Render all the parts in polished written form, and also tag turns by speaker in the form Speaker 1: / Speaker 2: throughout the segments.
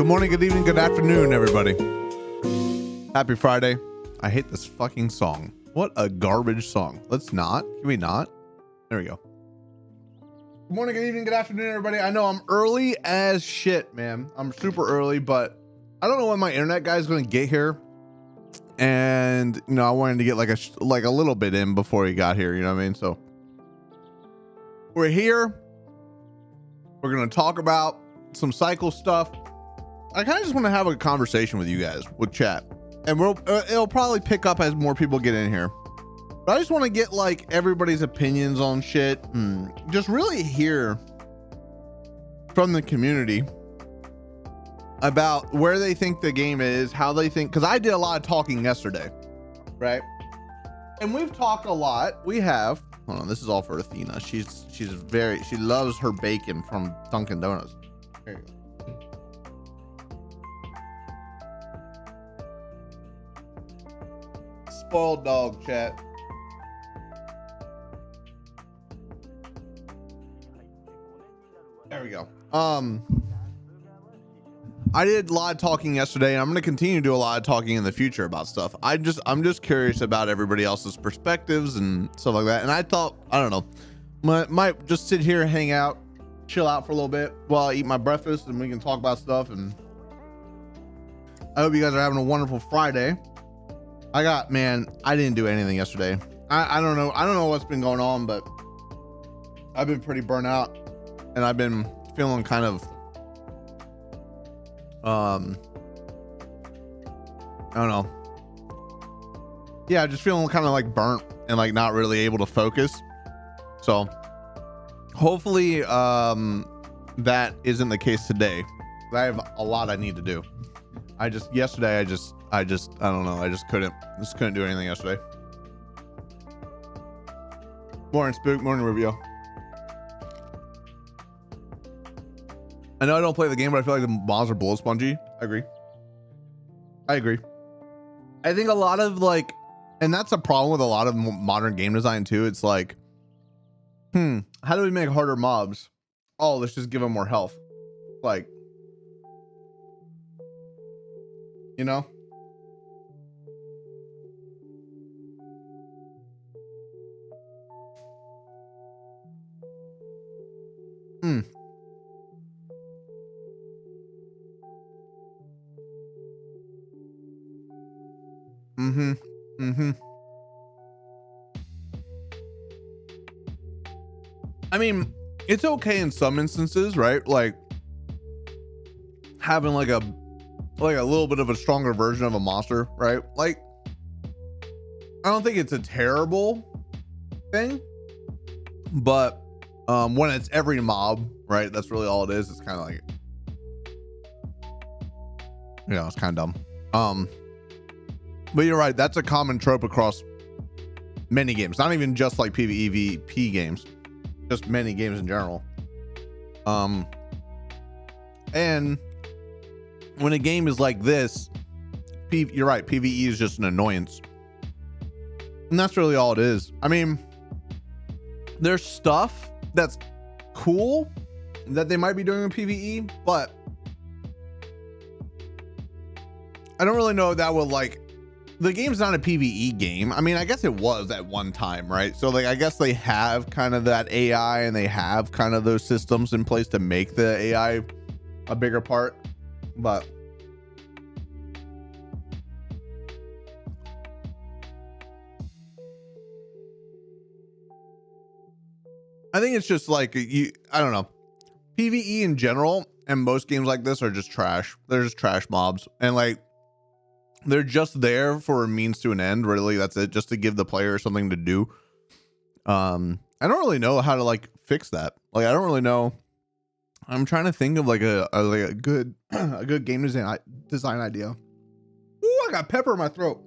Speaker 1: Good morning, good evening, good afternoon, everybody. Happy Friday. I hate this fucking song. What a garbage song. Let's not. Can we not? There we go. Good morning, good evening, good afternoon, everybody. I know I'm early as shit, man. I'm super early, but I don't know when my internet guy is going to get here. And, you know, I wanted to get like a little bit in before he got here, you know what I mean? So we're here. We're going to talk about some cycle stuff. I kind of just want to have a conversation with you guys with chat, and it'll probably pick up as more people get in here. But I just want to get like everybody's opinions on shit and just really hear from the community about where they think the game is, how they think, because I did a lot of talking yesterday, right? And we've talked a lot. We have. Hold on, this is all for Athena. She loves her bacon from Dunkin' Donuts. There you go. Spoiled dog, chat. There we go. I did a lot of talking yesterday, and I'm going to continue to do a lot of talking in the future about stuff. I'm just curious about everybody else's perspectives and stuff like that. And I thought, I don't know, might just sit here, hang out, chill out for a little bit while I eat my breakfast, and we can talk about stuff. And I hope you guys are having a wonderful Friday. I didn't do anything yesterday. I don't know what's been going on, but I've been pretty burnt out, and I've been feeling kind of I don't know. Yeah, just feeling kind of like burnt and like not really able to focus. So hopefully that isn't the case today. I have a lot I need to do. Yesterday I don't know. I just couldn't do anything yesterday. Morning Spook, morning Rubio. I know I don't play the game, but I feel like the mobs are blow spongy. I agree. I think a lot of like, and that's a problem with a lot of modern game design too. It's like, how do we make harder mobs? Oh, let's just give them more health. Like, you know? I mean, it's okay in some instances, right? Like having like a little bit of a stronger version of a monster, right? Like, I don't think it's a terrible thing, but when it's every mob, right? That's really all it is. It's kind of like, it's kind of dumb. But you're right. That's a common trope across many games, not even just like PvEVP games, just many games in general. And when a game is like this, you're right. PvE is just an annoyance, and that's really all it is. I mean, there's stuff that's cool that they might be doing in PvE, but I don't really know if that will like. The game's not a PvE game. I mean, I guess it was at one time, right? So like, I guess they have kind of that AI and they have kind of those systems in place to make the AI a bigger part, but I think it's just like I don't know. PvE in general and most games like this are just trash. They're just trash mobs, and like, they're just there for a means to an end. Really, that's it, just to give the player something to do. I don't really know how to like fix that. Like, I don't really know. I'm trying to think of like a good a good game design idea. Ooh, I got pepper in my throat.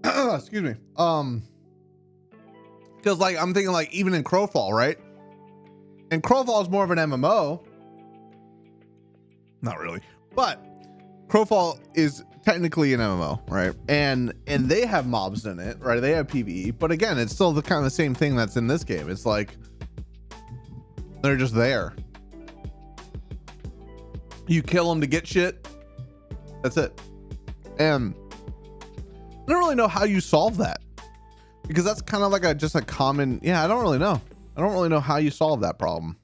Speaker 1: Excuse me. Because like, I'm thinking like, even in Crowfall, right? And Crowfall is more of an MMO. Not really, but Crowfall is technically an MMO, right? And they have mobs in it, right? They have PvE, but again, it's still the kind of the same thing that's in this game. It's like They're just there. You kill them to get shit. That's it. And I don't really know how you solve that, because that's kind of like just a common, yeah, I don't really know. I don't really know how you solve that problem.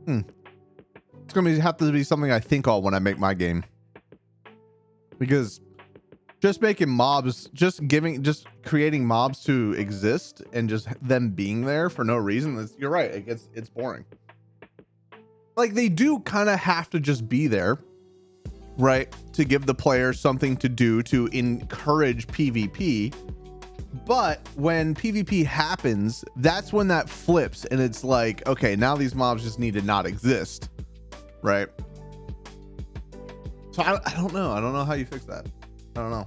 Speaker 1: It's going to have to be something I think of when I make my game, because just making mobs, just creating mobs to exist and just them being there for no reason, you're right, it's boring. Like, they do kind of have to just be there, right, to give the player something to do to encourage PvP. But when PvP happens, that's when that flips, and it's like, okay, now these mobs just need to not exist, right? So I don't know. I don't know how you fix that. I don't know.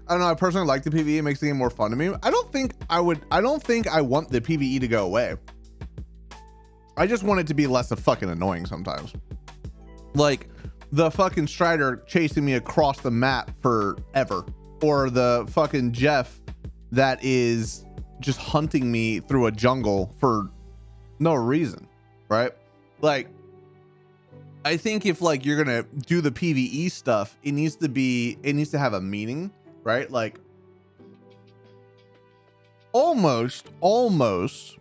Speaker 1: I don't know. I personally like the PvE. It makes the game more fun to me. I don't think I want the PvE to go away. I just want it to be less of fucking annoying sometimes. Like the fucking Strider chasing me across the map forever, or the fucking Jeff that is just hunting me through a jungle for no reason, right? Like, I think if like you're gonna do the PvE stuff, it needs to have a meaning, right? Like almost mobs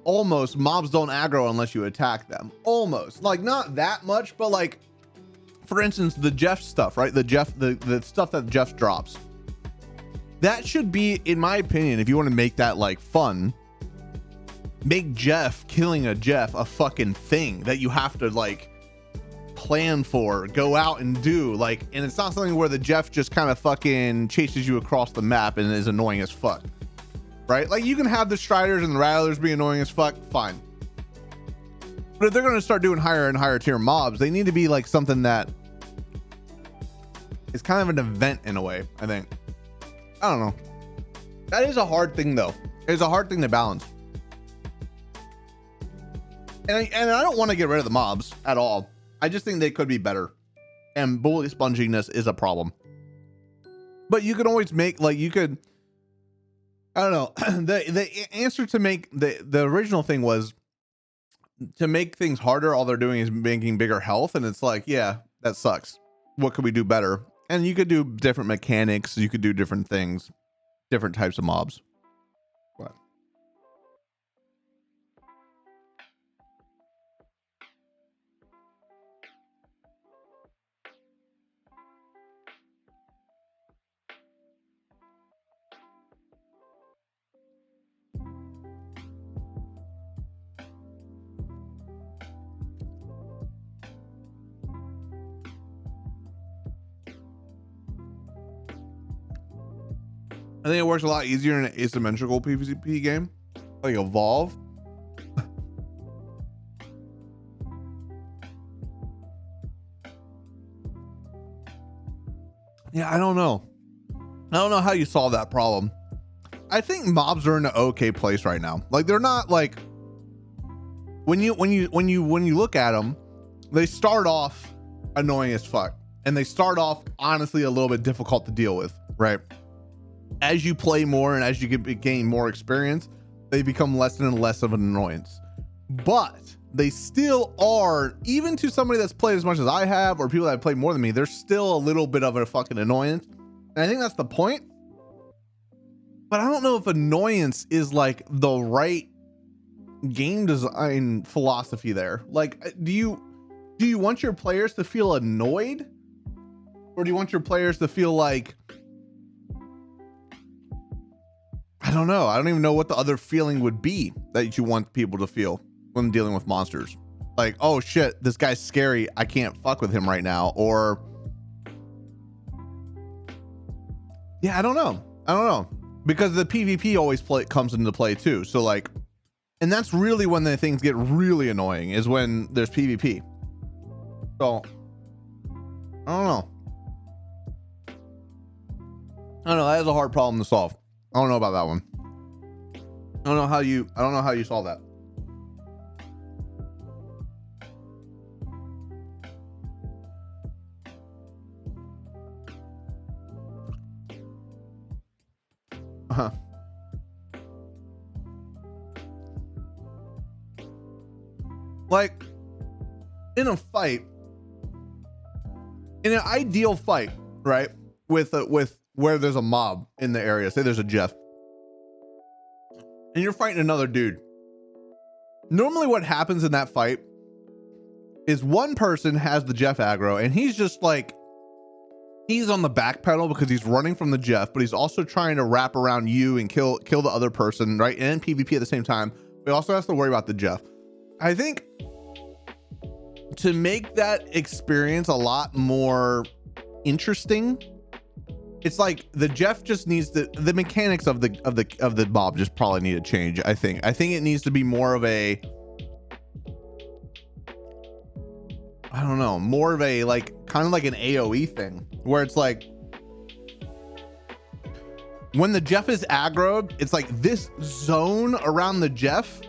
Speaker 1: don't aggro unless you attack them. Almost, like, not that much, but like, for instance, the Jeff stuff, right? The stuff that Jeff drops, that should be, in my opinion, if you want to make that like fun, make killing a Jeff a fucking thing that you have to like plan for, go out and do, like, and it's not something where the Jeff just kind of fucking chases you across the map and is annoying as fuck, right? Like, you can have the Striders and the Rattlers be annoying as fuck, fine, but if they're going to start doing higher and higher tier mobs, they need to be like something that is kind of an event in a way, I think. I don't know. That is a hard thing though. It's a hard thing to balance. And I don't want to get rid of the mobs at all. I just think they could be better. And bullet sponginess is a problem. But you could always make, like, you could, I don't know. The answer to make the original thing was to make things harder. All they're doing is making bigger health. And it's like, yeah, that sucks. What could we do better? And you could do different mechanics. You could do different things, different types of mobs. What? I think it works a lot easier in an asymmetrical PvP game, like Evolve. Yeah, I don't know. I don't know how you solve that problem. I think mobs are in an okay place right now. Like, they're not like, when you look at them, they start off annoying as fuck, and they start off honestly a little bit difficult to deal with, right? As you play more and as you gain more experience, they become less and less of an annoyance. But they still are, even to somebody that's played as much as I have, or people that have played more than me, they're still a little bit of a fucking annoyance. And I think that's the point. But I don't know if annoyance is like the right game design philosophy there. Like, do you want your players to feel annoyed? Or do you want your players to feel like, I don't know. I don't even know what the other feeling would be that you want people to feel when dealing with monsters. Like, oh shit, this guy's scary, I can't fuck with him right now. Or, yeah, I don't know. Because the PvP always comes into play too. So like, and that's really when the things get really annoying, is when there's PvP. So, I don't know. That is a hard problem to solve. I don't know about that one. I don't know how you solve that. Like in a fight, in an ideal fight, right? With where there's a mob in the area, say there's a Jeff, and you're fighting another dude. Normally what happens in that fight is one person has the Jeff aggro and he's just like, he's on the back pedal because he's running from the Jeff, but he's also trying to wrap around you and kill the other person, right? And PvP at the same time. But he also has to worry about the Jeff. I think to make that experience a lot more interesting, it's like the Jeff just needs the mechanics of the mob just probably need to change. I think it needs to be more of a, I don't know, more of a like kind of like an AoE thing where it's like when the Jeff is aggroed, it's like this zone around the Jeff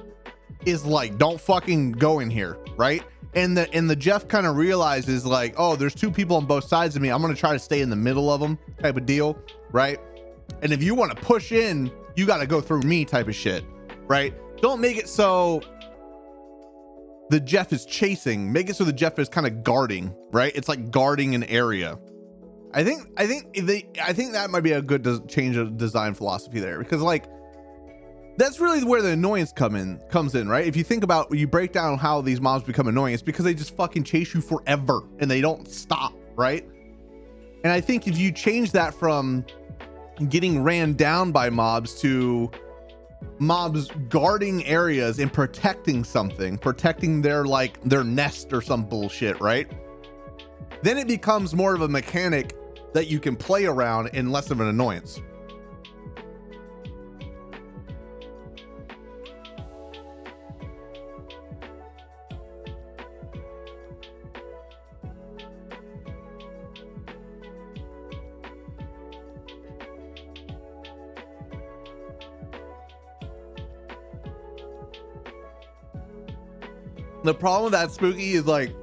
Speaker 1: is like, don't fucking go in here, right? And the Jeff kind of realizes like, oh, there's two people on both sides of me. I'm going to try to stay in the middle of them type of deal. Right. And if you want to push in, you got to go through me type of shit. Right. Don't make it so the Jeff is chasing, make it so the Jeff is kind of guarding, right? It's like guarding an area. I think that might be a good change of design philosophy there, because like, that's really where the annoyance comes in, right? If you think about, you break down how these mobs become annoying, it's because they just fucking chase you forever and they don't stop, right? And I think if you change that from getting ran down by mobs to mobs guarding areas and protecting something, protecting their nest or some bullshit, right? Then it becomes more of a mechanic that you can play around and less of an annoyance. The problem with that, Spooky, is like,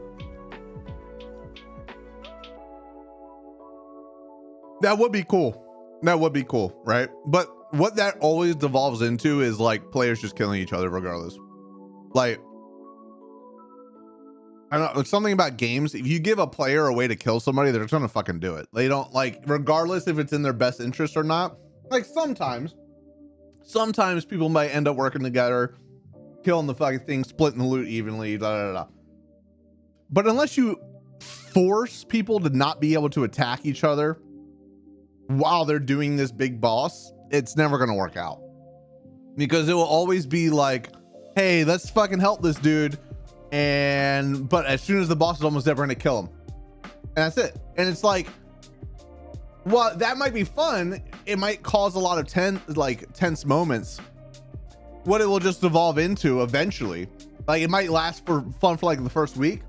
Speaker 1: that would be cool. That would be cool, right? But what that always devolves into is like players just killing each other regardless. Like, I don't know, something about games, if you give a player a way to kill somebody, they're just gonna fucking do it. They don't, like, regardless if it's in their best interest or not. Like sometimes people might end up working together, killing the fucking thing, splitting the loot evenly, da da da. But unless you force people to not be able to attack each other while they're doing this big boss, it's never going to work out, because it will always be like, hey, let's fucking help this dude, but as soon as the boss is almost never going to kill him, and that's it. And it's like, well, that might be fun, it might cause a lot of tense moments. What it will just evolve into eventually, like, it might last for fun for like the first week,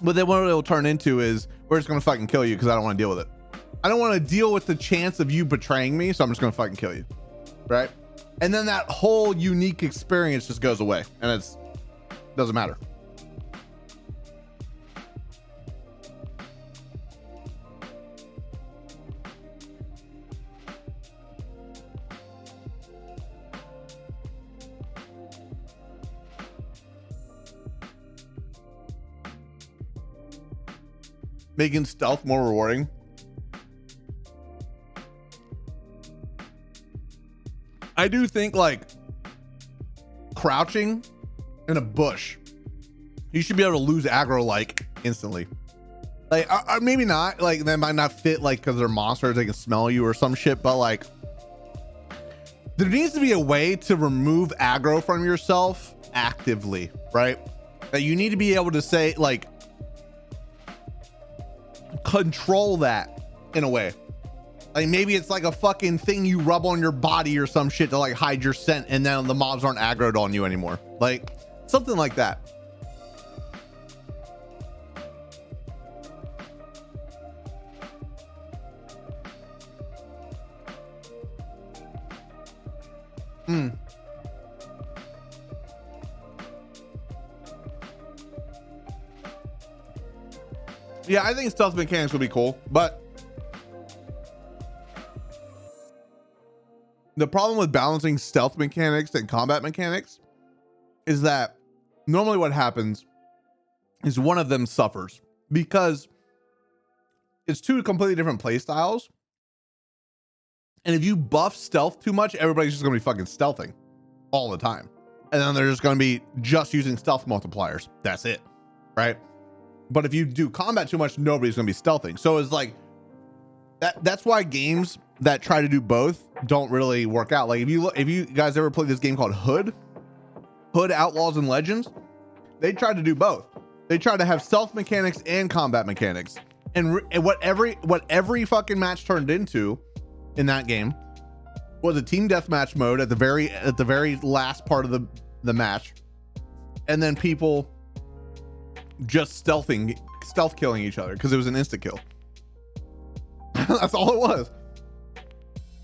Speaker 1: but then what it will turn into is, we're just gonna fucking kill you because I don't want to deal with it. I don't want to deal with the chance of you betraying me, so I'm just gonna fucking kill you, right? And then that whole unique experience just goes away, and it's doesn't matter. Making stealth more rewarding. I do think like crouching in a bush, you should be able to lose aggro like instantly. Like maybe not, like that might not fit, like because they're monsters, they can smell you or some shit, but like there needs to be a way to remove aggro from yourself actively, right? That you need to be able to say, like, control that in a way. Like maybe it's like a fucking thing you rub on your body or some shit to like hide your scent, and then the mobs aren't aggroed on you anymore, like something like that. Yeah, I think stealth mechanics would be cool, but the problem with balancing stealth mechanics and combat mechanics is that normally what happens is one of them suffers because it's two completely different play styles. And if you buff stealth too much, everybody's just gonna be fucking stealthing all the time. And then they're just gonna be just using stealth multipliers. That's it, right? But if you do combat too much, nobody's gonna be stealthing. So it's like that's why games that try to do both don't really work out. Like if you guys ever played this game called Hood Outlaws and Legends, they tried to do both. They tried to have stealth mechanics and combat mechanics. And what every fucking match turned into in that game was a team deathmatch mode at the very last part of the match, and then people just stealth killing each other because it was an insta kill. That's all it was.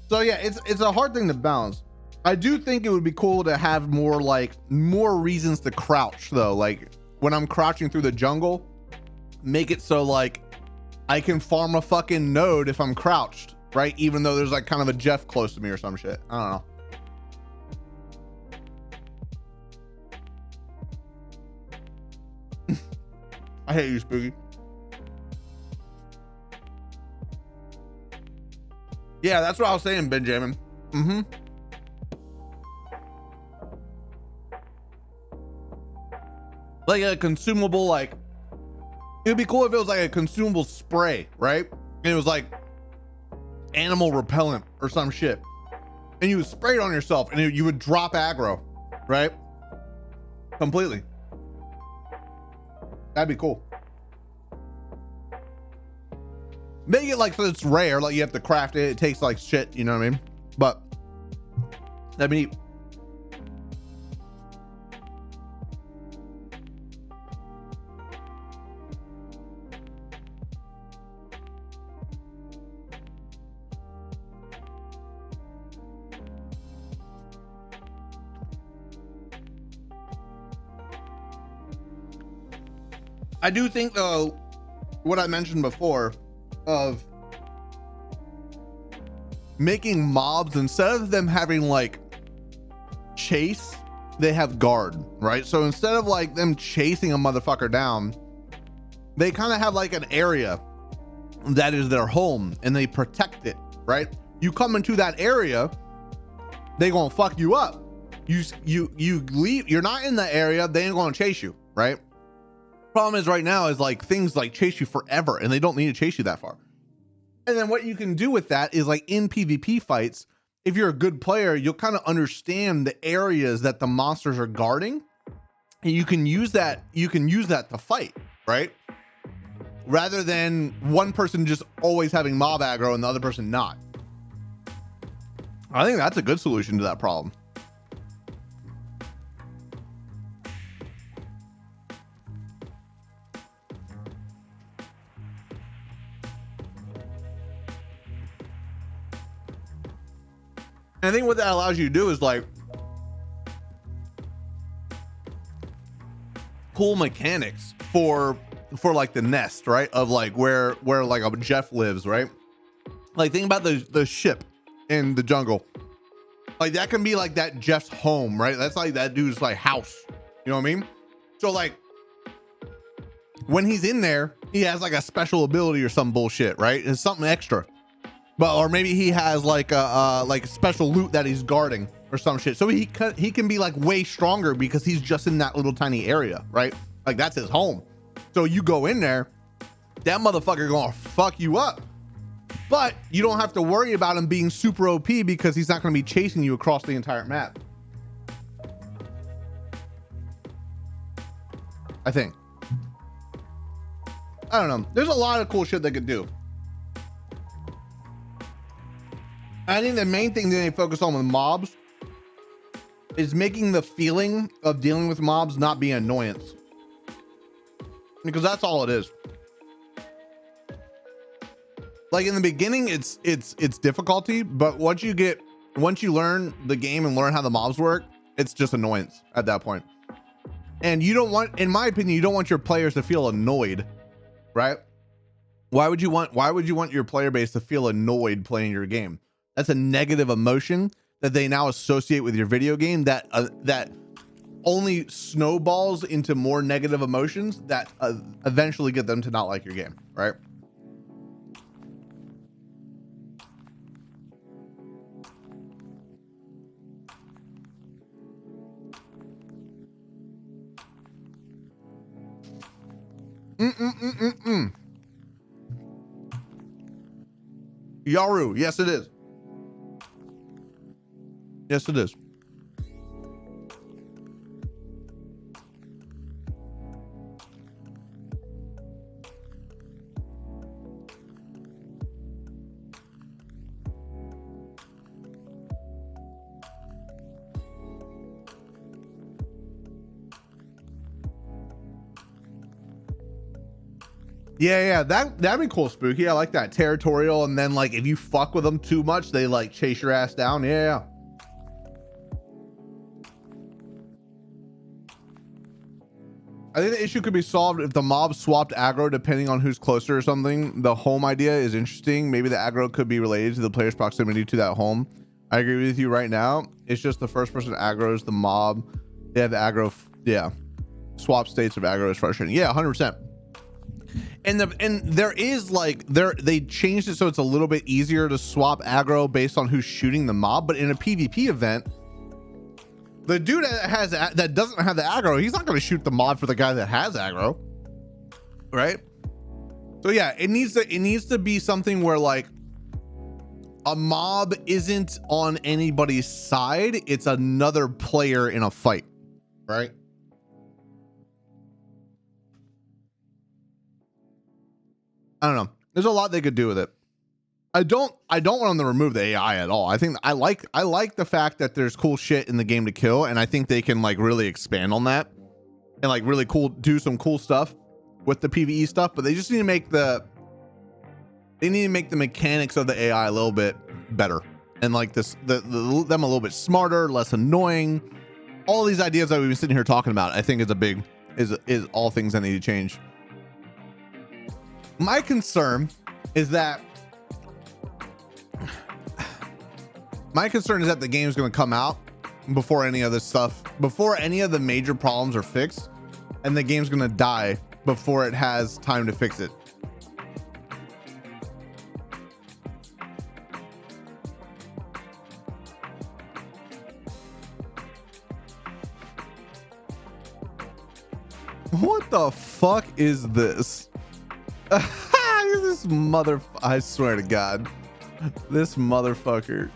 Speaker 1: So yeah, it's a hard thing to balance. I do think it would be cool to have more reasons to crouch though. Like when I'm crouching through the jungle, make it so like I can farm a fucking node if I'm crouched, right? Even though there's like kind of a Jeff close to me or some shit. I don't know. I hate you, Spooky. Yeah, that's what I was saying, Benjamin. Like a consumable, like it would be cool if it was like a consumable spray, right? And it was like animal repellent or some shit, and you would spray it on yourself, and you would drop aggro, right? Completely. That'd be cool. Make it like so it's rare, like you have to craft it. It takes like shit, you know what I mean? But that'd be neat. I do think though, what I mentioned before of making mobs, instead of them having like chase, they have guard, right? So instead of like them chasing a motherfucker down, they kind of have like an area that is their home and they protect it, right? You come into that area, they gonna fuck you up. You leave, you're not in the area, they ain't gonna chase you, right? Problem is right now is like things like chase you forever and they don't need to chase you that far. And then what you can do with that is like in PvP fights, if you're a good player, you'll kind of understand the areas that the monsters are guarding, and you can use that to fight, right? Rather than one person just always having mob aggro and the other person not. I think that's a good solution to that problem. And I think what that allows you to do is like cool mechanics for like the nest, right? Of like where like a Jeff lives, right? Like think about the ship in the jungle. Like that can be like that Jeff's home, right? That's like that dude's like house. You know what I mean? So like when he's in there, he has like a special ability or some bullshit, right? It's something extra. But or maybe he has like a special loot that he's guarding or some shit. So he can be like way stronger because he's just in that little tiny area, right? Like that's his home. So you go in there, that motherfucker gonna fuck you up. But you don't have to worry about him being super OP because he's not gonna be chasing you across the entire map. I think. I don't know. There's a lot of cool shit they could do. I think the main thing that they focus on with mobs is making the feeling of dealing with mobs not be an annoyance, because that's all it is. Like in the beginning, it's difficulty, but once you learn the game and learn how the mobs work, it's just annoyance at that point. And you don't want, in my opinion, you don't want your players to feel annoyed, right? Why would you want your player base to feel annoyed playing your game? That's a negative emotion that they now associate with your video game that only snowballs into more negative emotions that eventually get them to not like your game, right? Yaru, yes it is. Yes it is. Yeah, that'd be cool, Spooky. I like that. Territorial, and then like if you fuck with them too much, they like chase your ass down. Yeah. I think the issue could be solved if the mob swapped aggro depending on who's closer or something. The home idea is interesting. Maybe the aggro could be related to the player's proximity to that home. I agree with you right now. It's just the first person aggroes the mob. They have the aggro. Yeah. Swap states of aggro is frustrating. Yeah, 100%. And there is like they changed it so it's a little bit easier to swap aggro based on who's shooting the mob, but in a PvP event, the dude that doesn't have the aggro, he's not going to shoot the mob for the guy that has aggro, right? So yeah, it needs to be something where like a mob isn't on anybody's side, it's another player in a fight, right? I don't know. There's a lot they could do with it. I don't want them to remove the AI at all. I think I like the fact that there's cool shit in the game to kill, and I think they can like really expand on that and like really do some cool stuff with the PvE stuff, but they just need to make the mechanics of the AI a little bit better and like them a little bit smarter, less annoying. All these ideas that we've been sitting here talking about, I think is all things that need to change. My concern is that the game is going to come out before any of the major problems are fixed, and the game's going to die before it has time to fix it. What the fuck is this? This I swear to God, this motherfucker.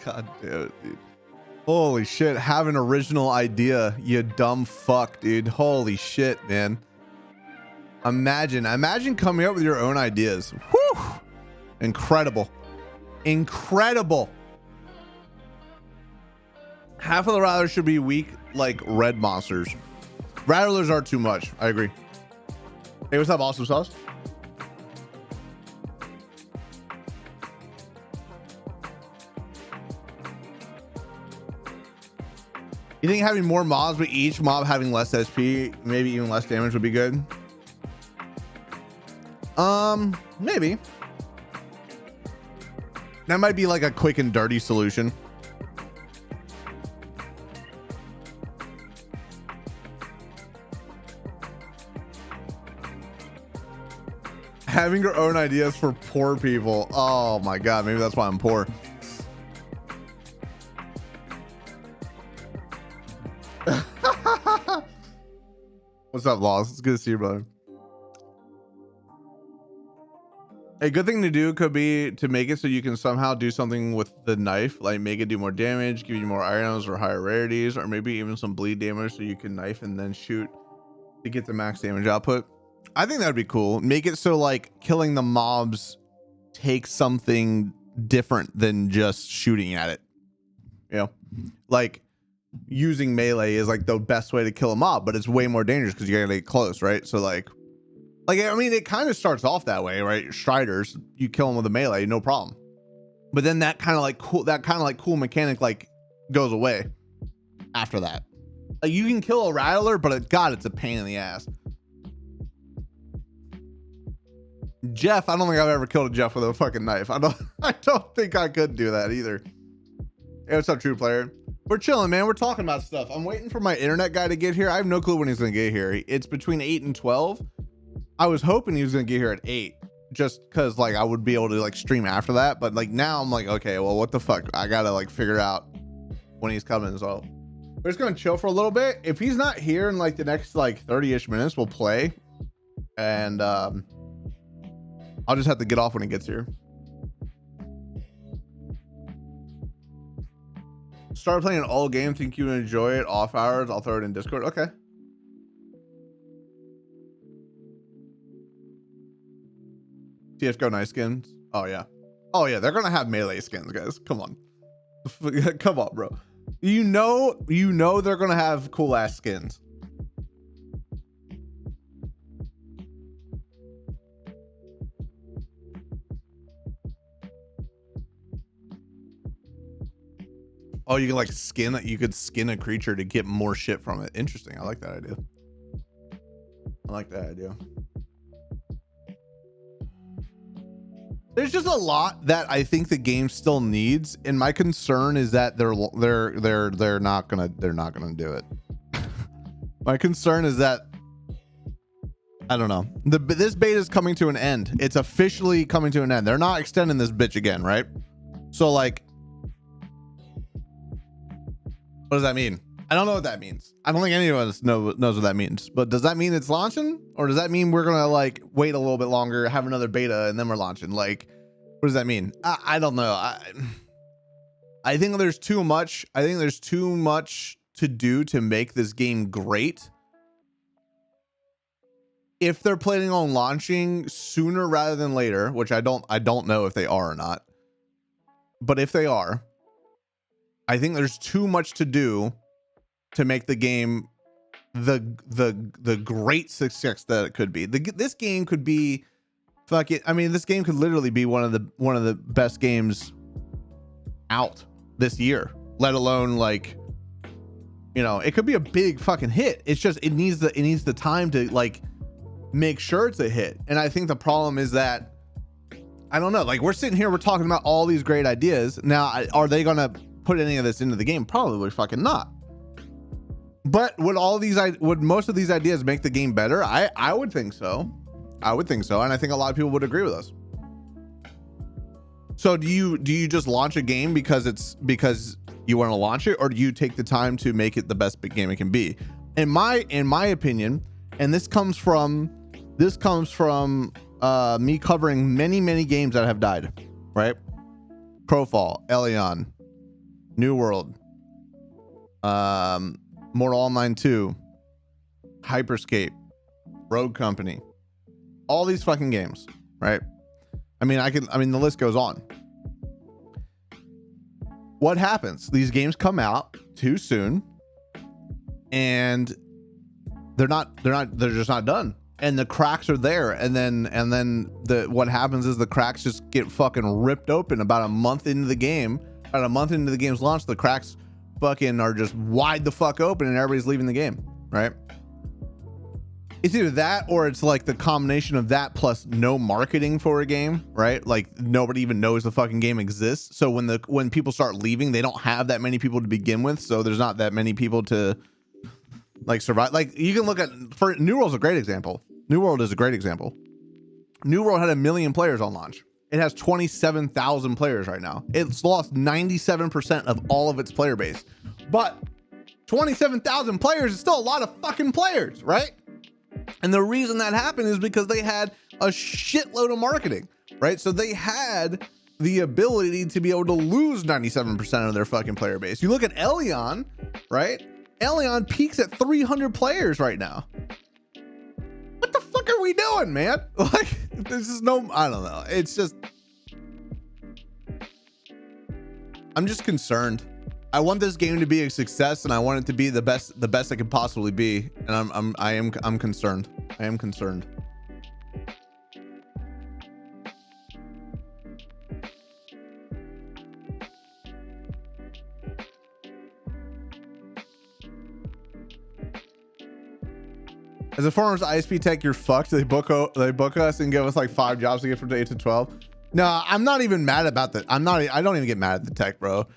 Speaker 1: God damn it, dude. Holy shit, have an original idea, you dumb fuck, dude. Holy shit, man. Imagine coming up with your own ideas. Whew. Incredible. Half of the rattlers should be weak like red monsters. Rattlers are too much. I agree. Hey, what's up, Awesome Sauce? You think having more mobs, but each mob having less SP, maybe even less damage would be good? Maybe. That might be like a quick and dirty solution. Having your own ideas for poor people. Oh my God, maybe that's why I'm poor. What's up, Lost? It's good to see you, brother. A good thing to do could be to make it so you can somehow do something with the knife, like make it do more damage, give you more items or higher rarities, or maybe even some bleed damage so you can knife and then shoot to get the max damage output. I think that'd be cool. Make it so like killing the mobs takes something different than just shooting at it. You know, like using melee is like the best way to kill a mob, but it's way more dangerous because you gotta get close, right? So like I mean, it kind of starts off that way, right? Striders, you kill them with a melee, no problem. But then that kind of like cool mechanic like goes away after that. Like you can kill a rattler, but God, it's a pain in the ass. Jeff, I don't think I've ever killed a Jeff with a fucking knife. I don't think I could do that either. Hey, what's up, True Player? We're chilling, man. We're talking about stuff. I'm waiting for my internet guy to get here. I have no clue when he's gonna get here. It's between 8 and 12. I was hoping he was gonna get here at 8, just because like I would be able to like stream after that. But like now I'm like, okay, well, what the fuck? I gotta like figure out when he's coming. So we're just gonna chill for a little bit. If he's not here in like the next like 30-ish minutes, we'll play. And I'll just have to get off when he gets here. Start playing an all game. Think you enjoy it. Off hours. I'll throw it in Discord. Okay. TFGO nice skins. Oh yeah. Oh yeah. They're gonna have melee skins, guys. Come on. Come on, bro. You know they're gonna have cool ass skins. Oh, you can like skin it. You could skin a creature to get more shit from it. Interesting. I like that idea. I like that idea. There's just a lot that I think the game still needs, and my concern is that they're not gonna do it. My concern is that I don't know. This beta is coming to an end. It's officially coming to an end. They're not extending this bitch again, right? So like, what does that mean? I don't know what that means. I don't think any of us knows what that means. But does that mean it's launching? Or does that mean we're gonna like wait a little bit longer, have another beta, and then we're launching? Like, what does that mean? I don't know. I think there's too much. I think there's too much to do to make this game great. If they're planning on launching sooner rather than later, which I don't know if they are or not. But if they are, I think there's too much to do to make the game the great success that it could be. This game could be this game could literally be one of the best games out this year, let alone like, it could be a big fucking hit. It's just it needs the time to like make sure it's a hit. And I think the problem is that I don't know, like we're sitting here, we're talking about all these great ideas. Now, are they gonna put any of this into the game? Probably fucking not. But would most of these ideas make the game better? I would think so. I would think so, and I think a lot of people would agree with us. So do you just launch a game because you want to launch it, or do you take the time to make it the best big game it can be? In my opinion, and this comes from me covering many games that have died, right? Crowfall, Elion, New World, Mortal Online 2, Hyperscape, Rogue Company, all these fucking games, right? I mean, the list goes on. What happens? These games come out too soon and they're just not done. And the cracks are there. And then what happens is the cracks just get fucking ripped open about a month into the game. About a month into the game's launch, the cracks fucking are just wide the fuck open and everybody's leaving the game, right? It's either that or it's like the combination of that plus no marketing for a game, right? Like nobody even knows the fucking game exists. So when people start leaving, they don't have that many people to begin with. So there's not that many people to like survive. Like you can look at, for New World's a great example. New World is a great example. New World had 1 million players on launch. It has 27,000 players right now. It's lost 97% of all of its player base. But 27,000 players is still a lot of fucking players, right? And the reason that happened is because they had a shitload of marketing, right? So they had the ability to be able to lose 97% of their fucking player base. You look at Elion, right? Elion peaks at 300 players right now. What the fuck are we doing, man? Like, there's just no, I don't know. It's just, I'm just concerned. I want this game to be a success, and I want it to be the best it can possibly be. And I'm concerned. I am concerned. As a former ISP tech, you're fucked. They book us and give us like 5 jobs to get from 8 to 12. No, I'm not even mad about that. I don't even get mad at the tech, bro.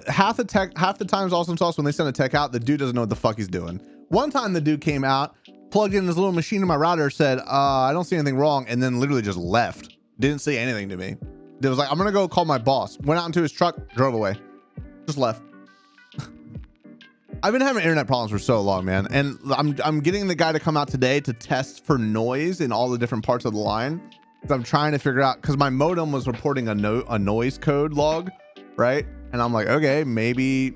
Speaker 1: Half the time is awesome sauce when they send a tech out, the dude doesn't know what the fuck he's doing. One time the dude came out, plugged in his little machine in my router, said, I don't see anything wrong, and then literally just left. Didn't say anything to me. It was like, I'm gonna go call my boss. Went out into his truck, drove away. Just left. I've been having internet problems for so long, man. And I'm getting the guy to come out today to test for noise in all the different parts of the line. So I'm trying to figure out, because my modem was reporting a noise code log, right? And I'm like, okay, maybe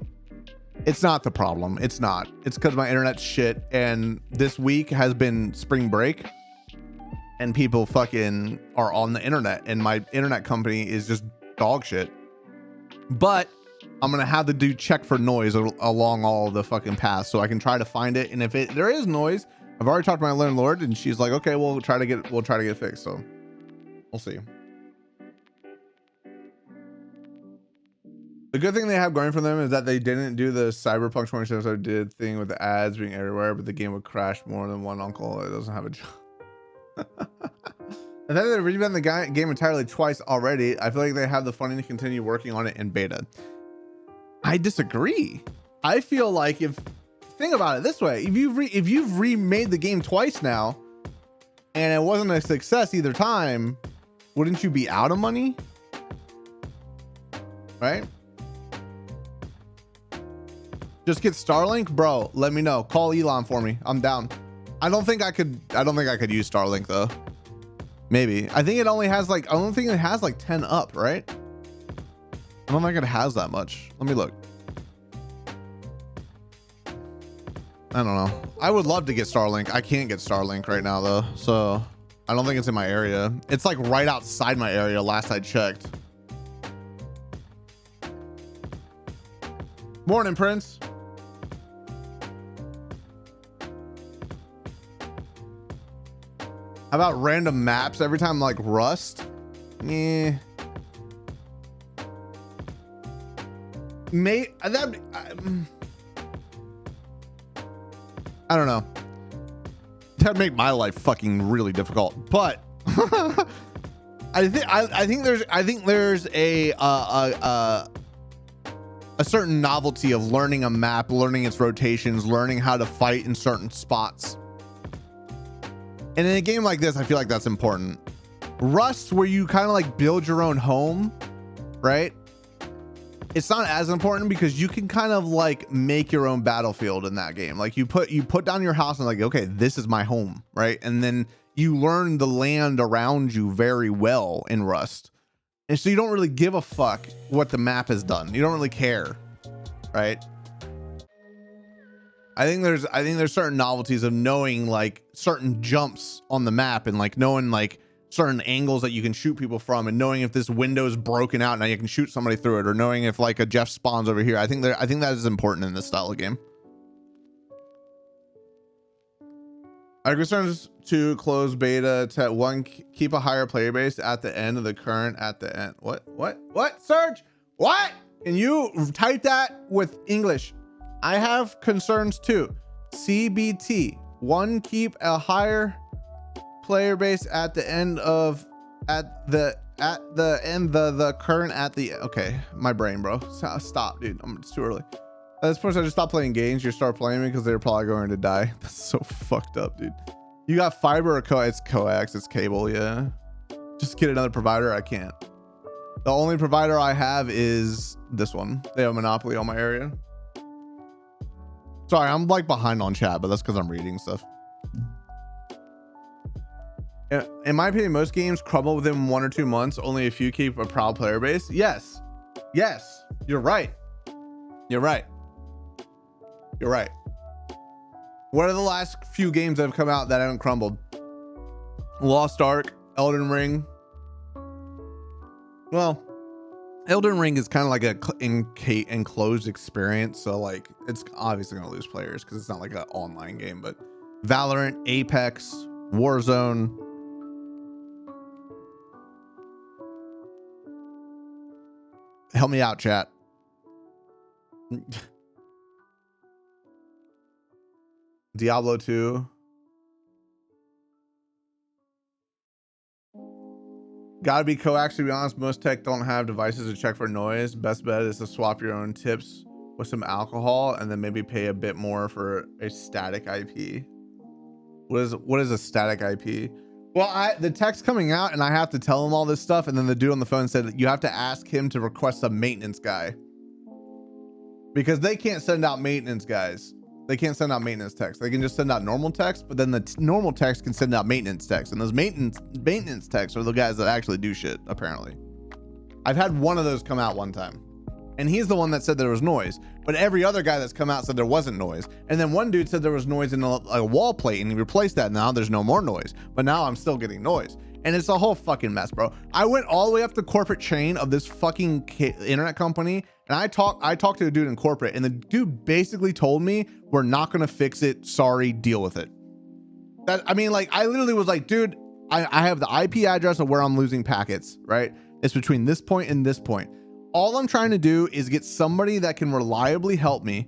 Speaker 1: it's not the problem. It's not. It's because my internet's shit. And this week has been spring break. And people fucking are on the internet. And my internet company is just dog shit. But I'm going to have the dude check for noise along all the fucking paths so I can try to find it. And if there is noise, I've already talked to my landlord and she's like, okay, we'll try to get it fixed. So we'll see. The good thing they have going for them is that they didn't do the Cyberpunk 2077 did thing with the ads being everywhere, but the game would crash more than one uncle. It doesn't have a job. I think they've redone the game entirely twice already. I feel like they have the funding to continue working on it in beta. I disagree. I feel like think about it this way, if you've remade the game twice now and it wasn't a success either time, wouldn't you be out of money? Right? Just get Starlink, bro. Let me know. Call Elon for me. I'm down. I don't think I could use Starlink though. Maybe. I think it only has like, I don't think it has like 10 up, right? I don't think it has that much. Let me look. I don't know. I would love to get Starlink. I can't get Starlink right now though. So I don't think it's in my area. It's like right outside my area last I checked. Morning, Prince. How about random maps every time like Rust? Yeah. I don't know. That'd make my life fucking really difficult. But I think there's a certain novelty of learning a map, learning its rotations, learning how to fight in certain spots. And in a game like this, I feel like that's important. Rust, where you kind of like build your own home, right? It's not as important because you can kind of like make your own battlefield in that game. Like you put down your house and like, okay, this is my home, right? And then you learn the land around you very well in Rust. And so you don't really give a fuck what the map has done. You don't really care, right? I think there's certain novelties of knowing like certain jumps on the map and like knowing like certain angles that you can shoot people from and knowing if this window is broken out now you can shoot somebody through it, or knowing if like a Jeff spawns over here. I think that is important in this style of game. Our concerns to close beta to one, keep a higher player base at the end of the current at the end. What Serge? What? Can you type that with English? I have concerns too. CBT, one, keep a higher player base at the end of the current at the okay. My brain, bro. Stop, dude. It's too early. At this point, I just stop playing games. You start playing me because they're probably going to die. That's so fucked up, dude. You got fiber or coax? It's coax. It's cable. Yeah. Just get another provider. I can't. The only provider I have is this one. They have a monopoly on my area. Sorry, I'm like behind on chat, but that's because I'm reading stuff. In my opinion, most games crumble within 1 or 2 months. Only a few keep a proud player base. Yes. Yes. You're right. You're right. You're right. What are the last few games that have come out that haven't crumbled? Lost Ark, Elden Ring. Well, Elden Ring is kind of like a enclosed experience, so like it's obviously gonna lose players because it's not like an online game. But Valorant, Apex, Warzone. Help me out, chat. Diablo 2. Gotta be coax, to be honest. Most tech don't have devices to check for noise. Best bet is to swap your own tips with some alcohol and then maybe pay a bit more for a static IP. What is a static IP? Well, the tech's coming out and I have to tell him all this stuff, and then the dude on the phone said you have to ask him to request a maintenance guy because they can't send out maintenance guys. They can't send out maintenance techs. They can just send out normal techs, but then the normal techs can send out maintenance techs, and those maintenance techs are the guys that actually do shit, apparently. I've had one of those come out one time, and he's the one that said there was noise, but every other guy that's come out said there wasn't noise. And then one dude said there was noise in a wall plate, and he replaced that. Now there's no more noise, but now I'm still getting noise. And it's a whole fucking mess, bro. I went all the way up the corporate chain of this fucking internet company, and I talked to a dude in corporate, and the dude basically told me, we're not gonna fix it. Sorry, deal with it. I mean, like, I literally was like, dude, I have the IP address of where I'm losing packets, right? It's between this point and this point. All I'm trying to do is get somebody that can reliably help me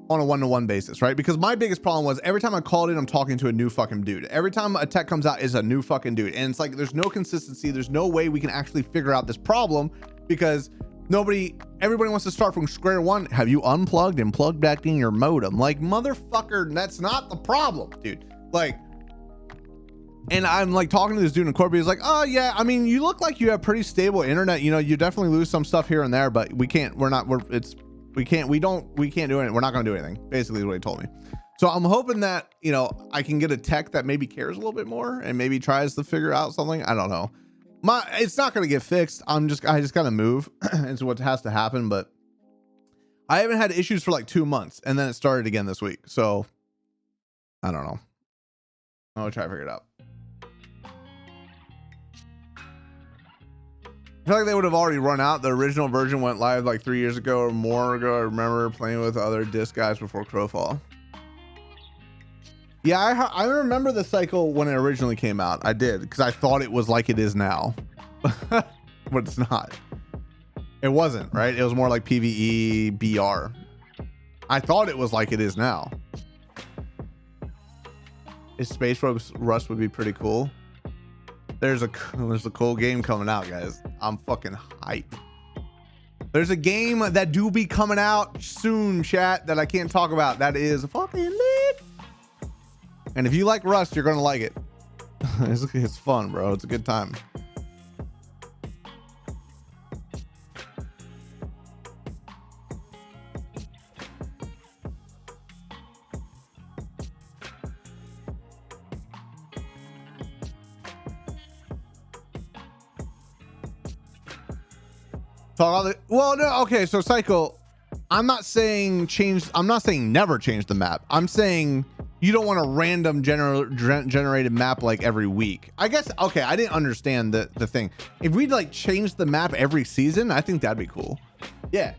Speaker 1: on a one-to-one basis, right? Because my biggest problem was every time I called in, I'm talking to a new fucking dude. Every time a tech comes out is a new fucking dude. And it's like, there's no consistency. There's no way we can actually figure out this problem because everybody wants to start from square one. Have you unplugged and plugged back in your modem? Like, motherfucker, that's not the problem, dude. Like, and I'm like talking to this dude in corporate. He's like, oh yeah, I mean, you look like you have pretty stable internet. You know, you definitely lose some stuff here and there, but we can't do anything. We're not going to do anything, basically is what he told me. So I'm hoping that, you know, I can get a tech that maybe cares a little bit more and maybe tries to figure out something. I don't know. It's not going to get fixed. I just got to move into what has to happen, but I haven't had issues for like 2 months, and then it started again this week. So I don't know. I'll try to figure it out. I feel like they would have already run out. The original version went live like 3 years ago or more ago. I remember playing with other disc guys before Crowfall. Yeah, I remember the cycle when it originally came out. I did, because I thought it was like it is now. But it's not. It wasn't, right? It was more like PvE BR. I thought it was like it is now. Space Rust would be pretty cool. There's a cool game coming out, guys. I'm fucking hype. There's a game that do be coming out soon, chat, that I can't talk about. That is fucking lit. And if you like Rust, you're gonna like it. It's fun, bro. It's a good time. Well, no, okay, so Cycle, I'm not saying never change the map. I'm saying you don't want a random generated map like every week. I guess, okay, I didn't understand the thing. If we'd like change the map every season, I think that'd be cool. Yeah,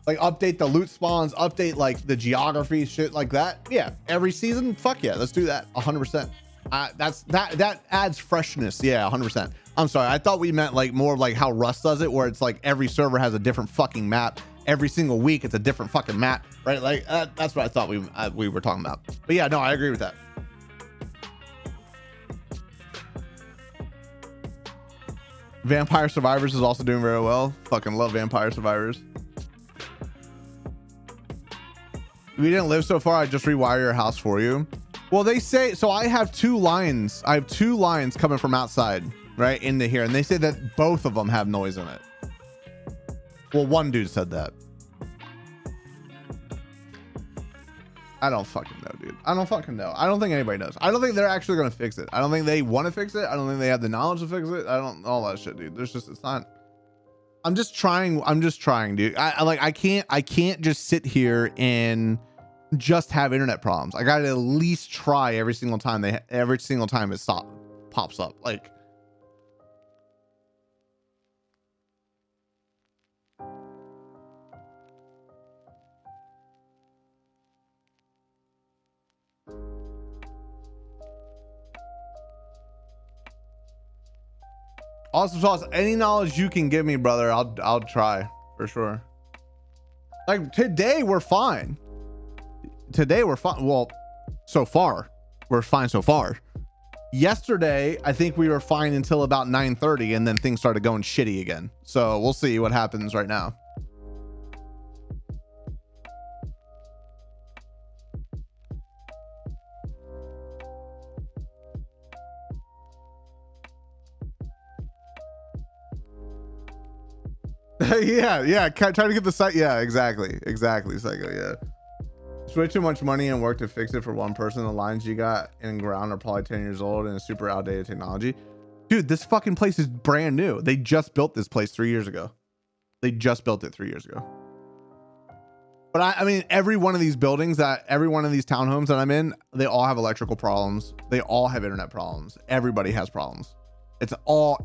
Speaker 1: like update the loot spawns, update like the geography, shit like that. Yeah, every season, fuck yeah, let's do that. 100%. That adds freshness. Yeah, 100%. I'm sorry, I thought we meant like more like how Rust does it, where it's like every server has a different fucking map. Every single week it's a different fucking map, right? Like that's what I thought we were talking about. But yeah, no, I agree with that. Vampire Survivors is also doing very well. Fucking love Vampire Survivors. We didn't live so far. I just rewire your house for you. Well, they say, so I have two lines. I have two lines coming from outside right into here, and they say that both of them have noise in it. Well, one dude said that. I don't fucking know, dude. I don't fucking know. I don't think anybody knows. I don't think they're actually gonna fix it. I don't think they want to fix it. I don't think they have the knowledge to fix it. I don't, all that shit, dude. There's just, it's not. I'm just trying, dude. I can't just sit here and just have internet problems. I gotta at least try every single time it pops up. Like, awesome sauce. Any knowledge you can give me, brother, I'll try for sure. Like today we're fine. Well, so far we're fine so far. Yesterday, I think we were fine until about 9:30, and then things started going shitty again. So we'll see what happens right now. yeah, trying to get the site. Yeah, exactly, Psycho. Yeah, it's way too much money and work to fix it for one person. The lines you got in ground are probably 10 years old and it's super outdated technology. Dude, this fucking place is brand new. They just built this place 3 years ago. They just built it 3 years ago. But I mean, every one of these buildings, every one of these townhomes that I'm in, they all have electrical problems. They all have internet problems. Everybody has problems.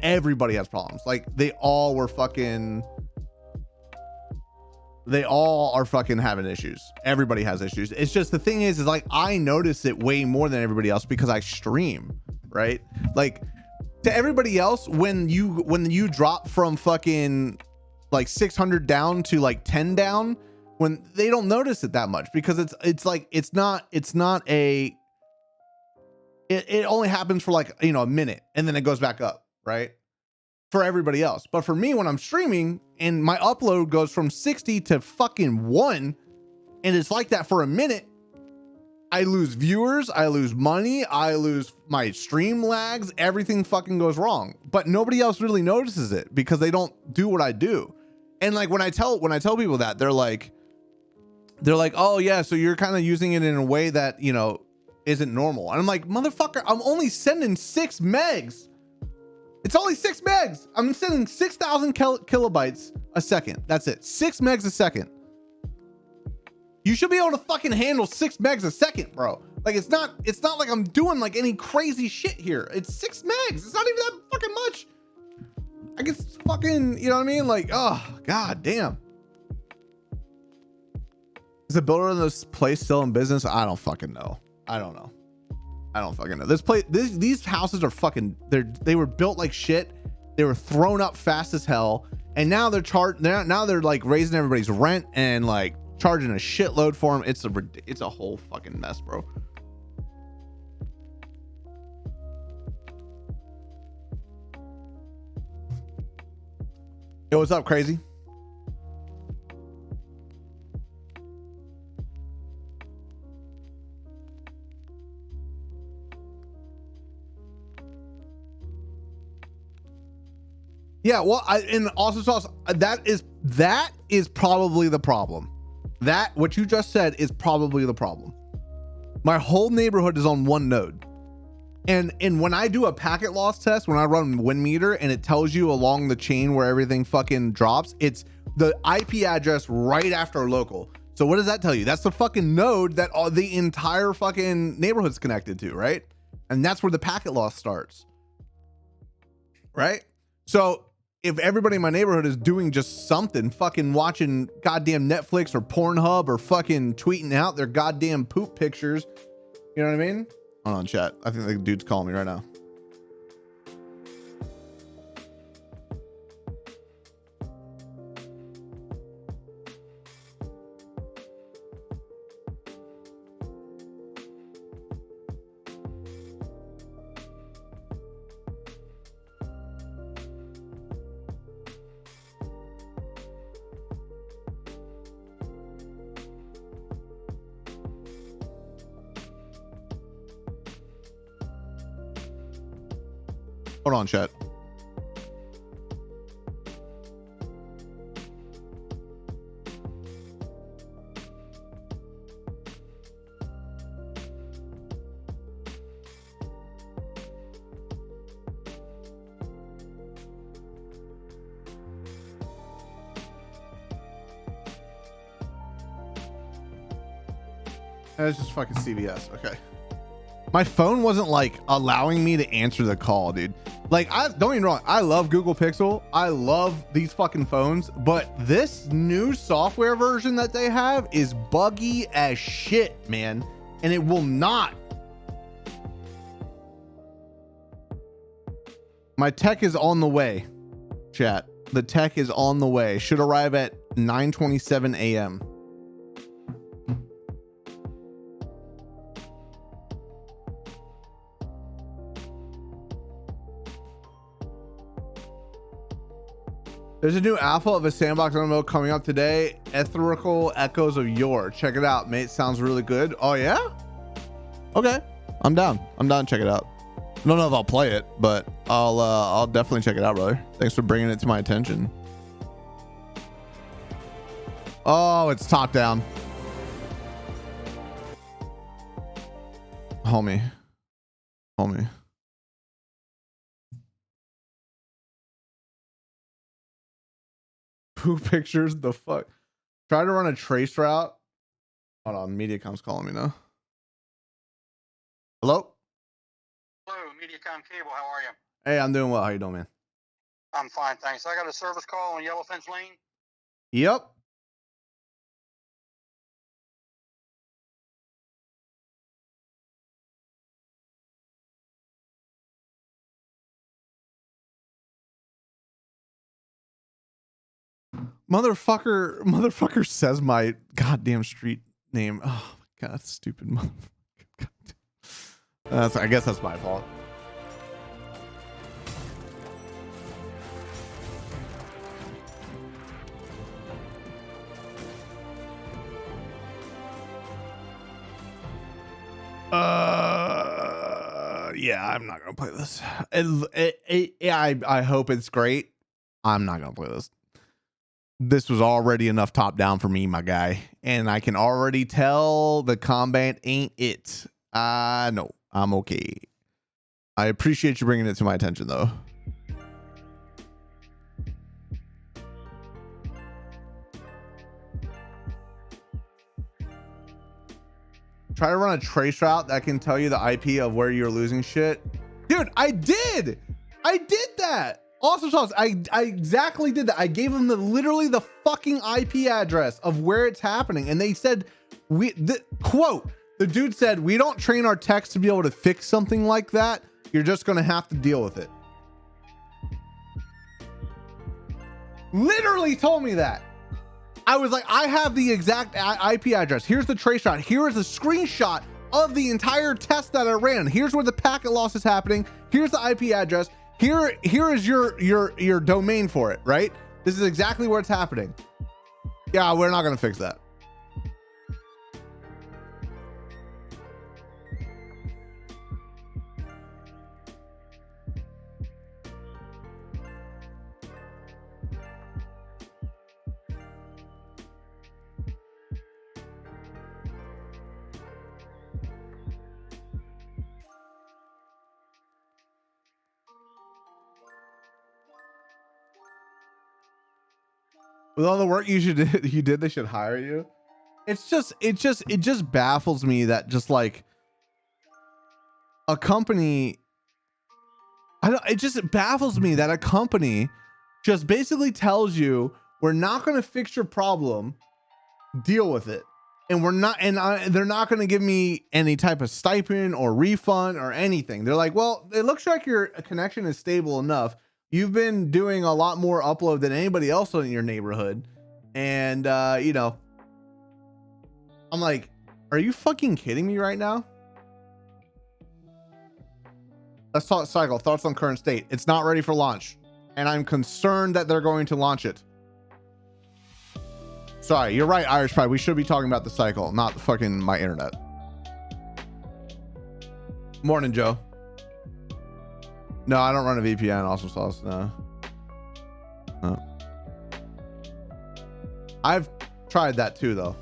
Speaker 1: Everybody has problems. Like they all are fucking having issues. Everybody has issues. It's just the thing is like I notice it way more than everybody else because I stream, right? Like to everybody else, when you drop from fucking like 600 down to like 10 down, when they don't notice it that much because it only happens for like, you know, a minute and then it goes back up, right? For everybody else. But for me, when I'm streaming and my upload goes from 60 to fucking 1 and it's like that for a minute, I lose viewers, I lose money, I lose my stream lags, everything fucking goes wrong. But nobody else really notices it because they don't do what I do. And like when I tell people that, they're like, oh yeah, so you're kind of using it in a way that, you know, isn't normal. And I'm like, motherfucker, I'm only sending 6 megs. It's only 6 megs. I'm sending 6,000 kilobytes a second. That's it. 6 megs a second. You should be able to fucking handle 6 megs a second, bro. Like it's not like I'm doing like any crazy shit here. It's 6 megs. It's not even that fucking much. I guess fucking, you know what I mean? Like, oh, god damn. Is the builder of this place still in business? I don't fucking know. I don't know. These houses are fucking, they were built like shit. They were thrown up fast as hell. And now they're like raising everybody's rent and like charging a shitload for them. It's a whole fucking mess, bro. Yo, what's up, Crazy? Yeah, well, and also sauce, that is probably the problem. That what you just said is probably the problem. My whole neighborhood is on one node. And when I do a packet loss test, when I run WinMeter and it tells you along the chain where everything fucking drops, it's the IP address right after local. So what does that tell you? That's the fucking node that the entire fucking neighborhood's connected to, right? And that's where the packet loss starts, right? So if everybody in my neighborhood is doing just something, fucking watching goddamn Netflix or Pornhub or fucking tweeting out their goddamn poop pictures, you know what I mean? Hold on, chat. I think the dude's calling me right now. Hold on, chat. It's just fucking CVS. Okay. My phone wasn't like allowing me to answer the call, dude. Like, don't get me wrong, I love Google Pixel. I love these fucking phones, but this new software version that they have is buggy as shit, man. And it will not. My tech is on the way, chat. The tech is on the way. Should arrive at 9:27 a.m. There's a new alpha of a sandbox MMO coming up today. Ethereal Echoes of Yore. Check it out, mate. Sounds really good. Oh yeah? Okay. I'm down. I'm down to check it out. I don't know if I'll play it, but I'll definitely check it out, brother. Thanks for bringing it to my attention. Oh, it's top down. Homie. Who pictures the fuck? Try to run a trace route. Hold on, Mediacom's calling me now. Hello?
Speaker 2: Hello, Mediacom Cable. How are you?
Speaker 1: Hey, I'm doing well. How you doing, man?
Speaker 2: I'm fine, thanks. I got a service call on Yellowfence Lane.
Speaker 1: Yep. Motherfucker says my goddamn street name. Oh my god, stupid motherfucker. I guess that's my fault. Yeah, I'm not gonna play this. I hope it's great. I'm not gonna play this. This was already enough top down for me, my guy, and I can already tell the combat ain't it. No, I'm okay. I appreciate you bringing it to my attention, though. Try to run a trace route that can tell you the IP of where you're losing shit. Dude, I did that. Awesome sauce. I exactly did that. I gave them literally the fucking IP address of where it's happening. And they said, quote, the dude said, we don't train our techs to be able to fix something like that. You're just going to have to deal with it. Literally told me that. I was like, I have the exact IP address. Here's the trace route. Here is a screenshot of the entire test that I ran. Here's where the packet loss is happening. Here's the IP address. Here is your domain for it, right? This is exactly where it's happening. Yeah, we're not gonna fix that. With all the work you did, they should hire you. It just baffles me that just like a company, it just baffles me that a company just basically tells you, we're not going to fix your problem, deal with it. And they're not going to give me any type of stipend or refund or anything. They're like, well, it looks like your connection is stable enough. You've been doing a lot more upload than anybody else in your neighborhood. And, you know, I'm like, are you fucking kidding me right now? Let's talk cycle. Thoughts on current state. It's not ready for launch. And I'm concerned that they're going to launch it. Sorry, you're right, Irish Pride. We should be talking about the cycle, not fucking my internet. Morning, Joe. No, I don't run a VPN. Awesome sauce. No. I've tried that too, though.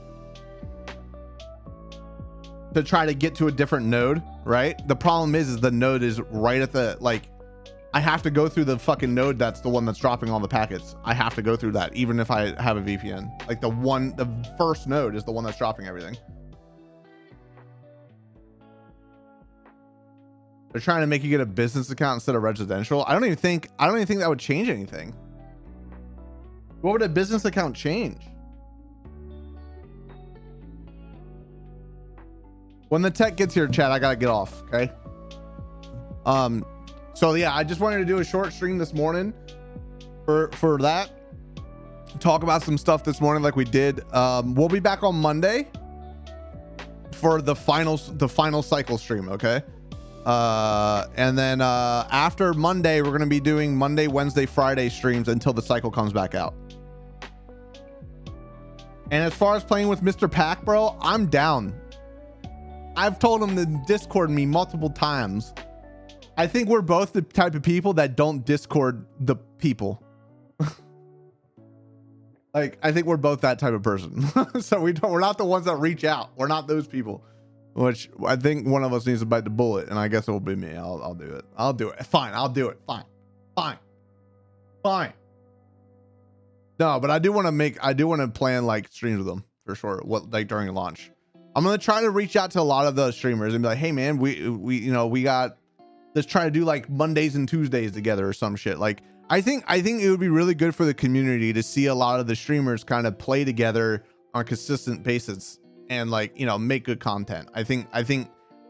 Speaker 1: To try to get to a different node, right? The problem is the node is right at the, like, I have to go through the fucking node that's the one that's dropping all the packets. I have to go through that, even if I have a VPN. Like the first node is the one that's dropping everything. They're trying to make you get a business account instead of residential. I don't even think that would change anything. What would a business account change? When the tech gets here, chat, I gotta get off. Okay. So yeah, I just wanted to do a short stream this morning for that. Talk about some stuff this morning like we did. We'll be back on Monday for the final cycle stream. Okay. And then after Monday, we're gonna be doing Monday, Wednesday, Friday streams until the cycle comes back out. And as far as playing with Mr. Pack, bro, I'm down. I've told him to Discord me multiple times. I think we're both the type of people that don't Discord the people. Like, I think we're both that type of person. So we're not the ones that reach out. We're not those people. Which I think one of us needs to bite the bullet, and I guess it will be me. I'll do it. I'll do it. Fine. I'll do it. Fine. No, but I do want to plan like streams with them for sure. What, like during launch, I'm gonna try to reach out to a lot of those streamers and be like, hey man, we got, let's try to do like Mondays and Tuesdays together or some shit. Like I think it would be really good for the community to see a lot of the streamers kind of play together on a consistent basis and like, make good content. I think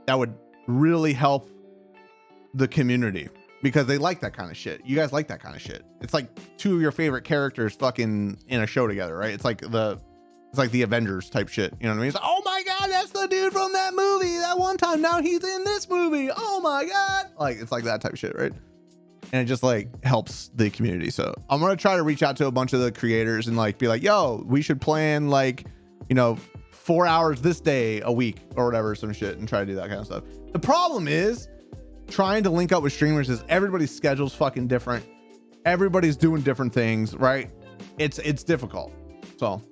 Speaker 1: that would really help the community because they like that kind of shit. You guys like that kind of shit. It's like two of your favorite characters fucking in a show together, right? It's like the Avengers type shit. You know what I mean? It's like, oh my God, that's the dude from that movie that one time. Now he's in this movie. Oh my God. Like, it's like that type of shit, right? And it just like helps the community. So I'm going to try to reach out to a bunch of the creators and like be like, yo, we should plan like, 4 hours this day a week or whatever, some shit, and try to do that kind of stuff. The problem is trying to link up with streamers is everybody's schedule's fucking different. Everybody's doing different things, right? It's difficult. So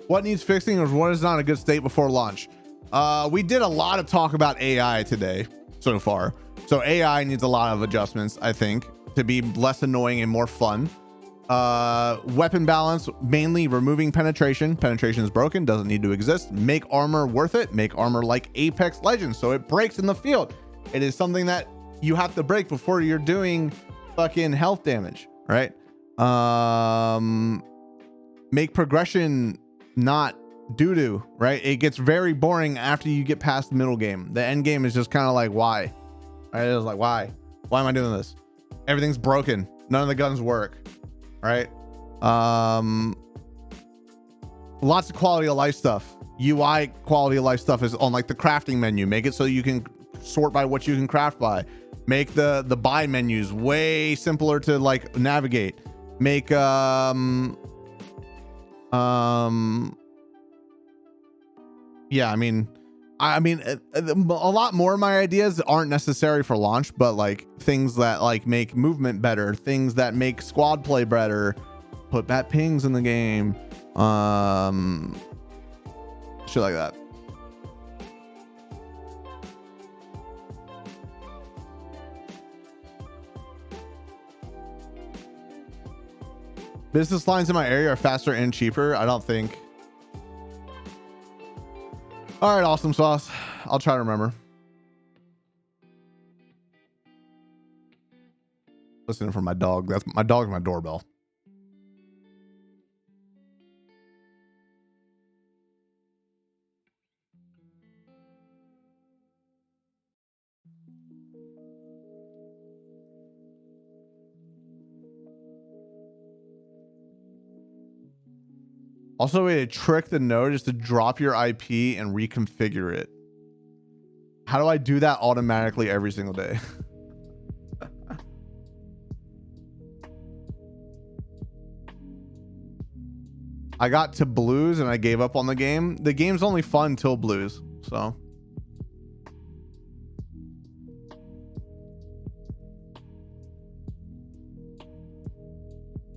Speaker 1: what needs fixing or what is not in a good state before launch? We did a lot of talk about AI today so far. So AI needs a lot of adjustments, I think, to be less annoying and more fun. Weapon balance, mainly removing penetration. Penetration is broken, doesn't need to exist. Make armor worth it. Make armor like Apex Legends, so it breaks in the field. It is something that you have to break before you're doing fucking health damage, right? Make progression not doo-doo, right? It gets very boring after you get past the middle game. The end game is just kind of like, why? Right? It was like, why am I doing this? Everything's broken. None of the guns work, right? Lots of quality of life stuff. UI quality of life stuff is on like the crafting menu. Make it so you can sort by what you can craft by. Make the buy menus way simpler to like navigate. Make yeah, I mean, a lot more of my ideas aren't necessary for launch, but like things that like make movement better, things that make squad play better, put bat pings in the game, shit like that. Business lines in my area are faster and cheaper. I don't think. All right, awesome sauce. I'll try to remember. Listening for my dog. That's my dog's my doorbell. Also, a way to trick the node is to drop your IP and reconfigure it. How do I do that automatically every single day? I got to blues and I gave up on the game. The game's only fun till blues, so.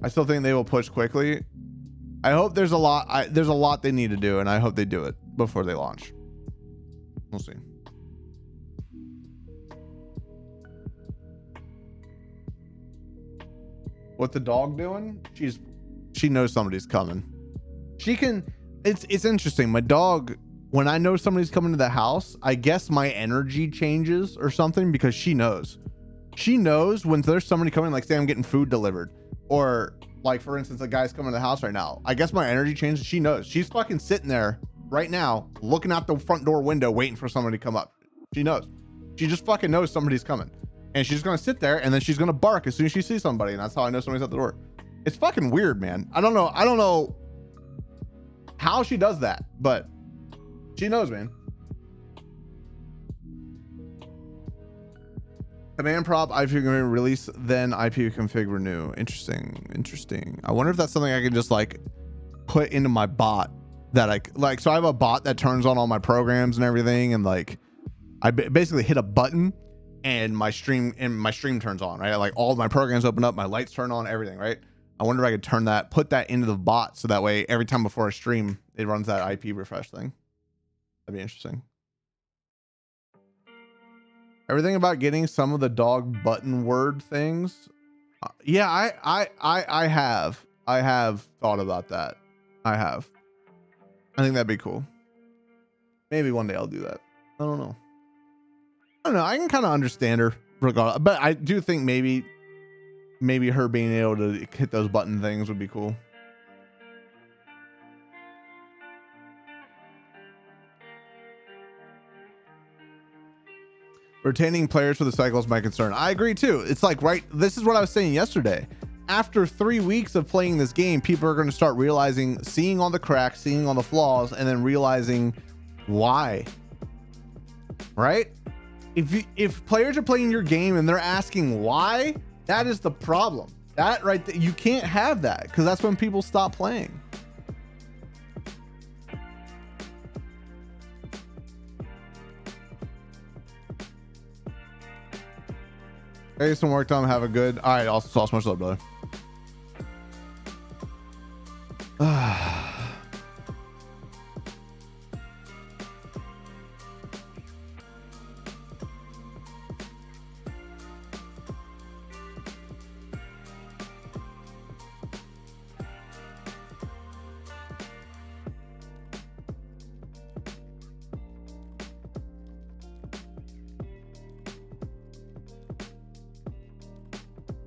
Speaker 1: I still think they will push quickly. I hope there's a lot they need to do, and I hope they do it before they launch. We'll see. What the dog doing? She knows somebody's coming. She can. It's interesting. My dog, when I know somebody's coming to the house, I guess my energy changes or something because she knows. She knows when there's somebody coming, like say I'm getting food delivered, or like for instance, a guy's coming to the house right now. I guess my energy changes. She knows. She's fucking sitting there right now, looking out the front door window, waiting for somebody to come up. She knows. She just fucking knows somebody's coming, and she's gonna sit there, and then she's gonna bark as soon as she sees somebody, and that's how I know somebody's at the door. It's fucking weird, man. I don't know how she does that, but she knows, man. Command prop IP configure release, then IP config renew. Interesting. I wonder if that's something I can just like put into my bot that I like. So I have a bot that turns on all my programs and everything, and like I basically hit a button and my stream turns on, right? Like all of my programs open up, my lights turn on, everything, right? I wonder if I could put that into the bot so that way every time before I stream, it runs that IP refresh thing. That'd be interesting. Everything about getting some of the dog button word things. Yeah, I have thought about that. I think that'd be cool. Maybe one day I'll do that. I don't know. I can kind of understand her regardless, but I do think maybe her being able to hit those button things would be cool. Retaining players for the cycle is my concern. I agree too. It's like, right, this is what I was saying yesterday. After 3 weeks of playing this game, people are going to start realizing, seeing all the cracks, seeing all the flaws, and then realizing why. Right? If players are playing your game and they're asking why, that is the problem. That right there, you can't have that, because that's when people stop playing. Hey, some work done. Have a good. All right, also sauce much love, brother.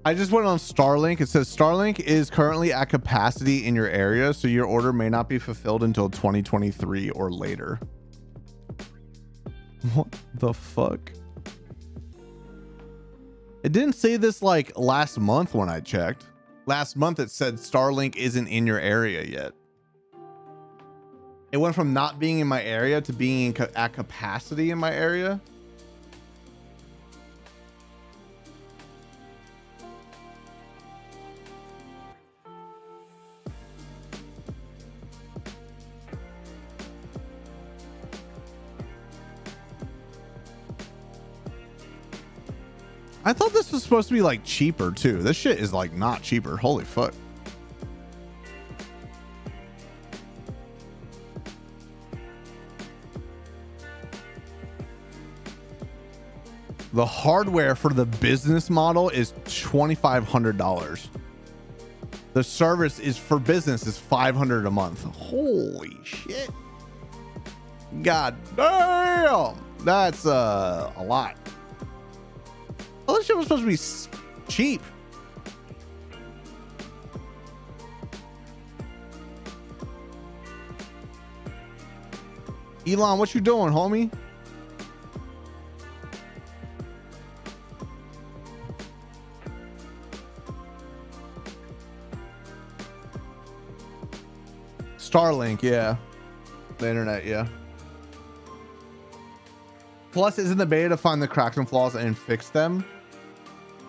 Speaker 1: I just went on Starlink. It says Starlink is currently at capacity in your area, so your order may not be fulfilled until 2023 or later. What the fuck? It didn't say this like last month when I checked. Last month it said Starlink isn't in your area yet. It went from not being in my area to being at capacity in my area. I thought this was supposed to be like cheaper too. This shit is like not cheaper. Holy fuck. The hardware for the business model is $2,500. The service is for business is $500 a month. Holy shit. God damn. That's a lot. Well, this shit was supposed to be cheap. Elon, what you doing, homie? Starlink, yeah. The internet, yeah. Plus, isn't the beta to find the cracks and flaws and fix them?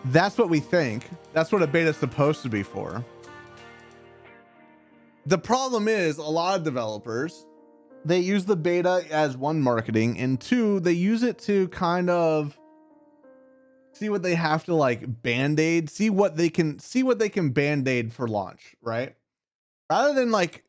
Speaker 1: That's what we think. That's what a beta is supposed to be for. The problem is a lot of developers, they use the beta as one, marketing, and two, they use it to kind of see what they have to like band-aid, see what they can band-aid for launch, right? Rather than like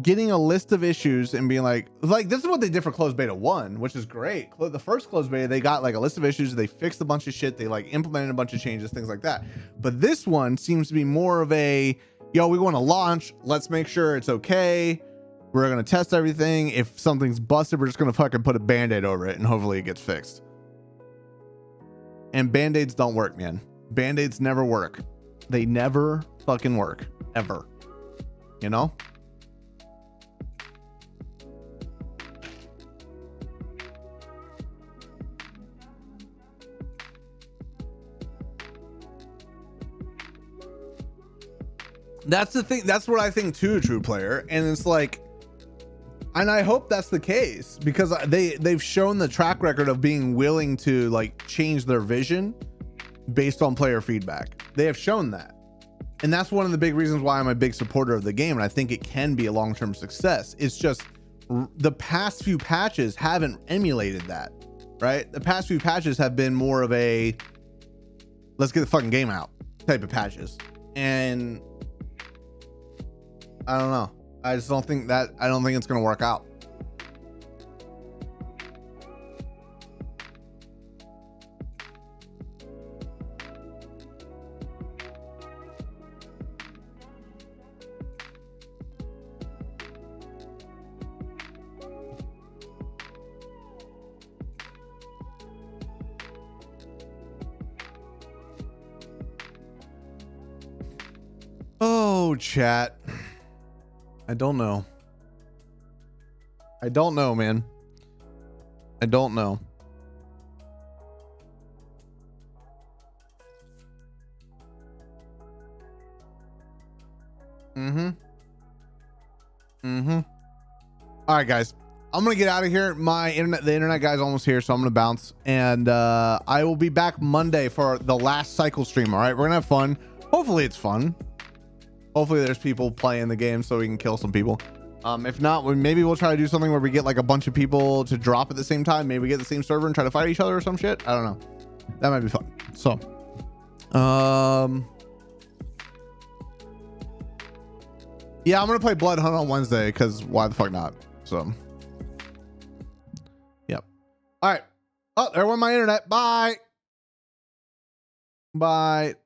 Speaker 1: getting a list of issues and being like this is what they did for closed beta 1, which is great. The first closed beta, they got like a list of issues, they fixed a bunch of shit, they like implemented a bunch of changes, things like that. But this one seems to be more of a, yo, we want to launch, let's make sure it's okay, we're going to test everything, if something's busted, we're just going to fucking put a band-aid over it and hopefully it gets fixed. And band-aids don't work, man. Band-aids never work. They never fucking work, ever, you know? That's the thing. That's what I think too, True Player. And it's like, and I hope that's the case, because they've shown the track record of being willing to like change their vision based on player feedback. They have shown that. And that's one of the big reasons why I'm a big supporter of the game. And I think it can be a long-term success. It's just the past few patches haven't emulated that, right? The past few patches have been more of a, let's get the fucking game out type of patches. And I don't know. I just don't think that, I don't think it's going to work out. Oh, chat. I don't know. I don't know, man. I don't know. All right, guys. I'm gonna get out of here. The internet guy's almost here, so I'm gonna bounce. And I will be back Monday for the last cycle stream. All right, we're gonna have fun. Hopefully it's fun. Hopefully there's people playing the game so we can kill some people. If not, maybe we'll try to do something where we get like a bunch of people to drop at the same time. Maybe we get the same server and try to fight each other or some shit. I don't know. That might be fun. So, yeah, I'm gonna play Blood Hunt on Wednesday because why the fuck not? So, yep. All right. Oh, there went my internet. Bye. Bye.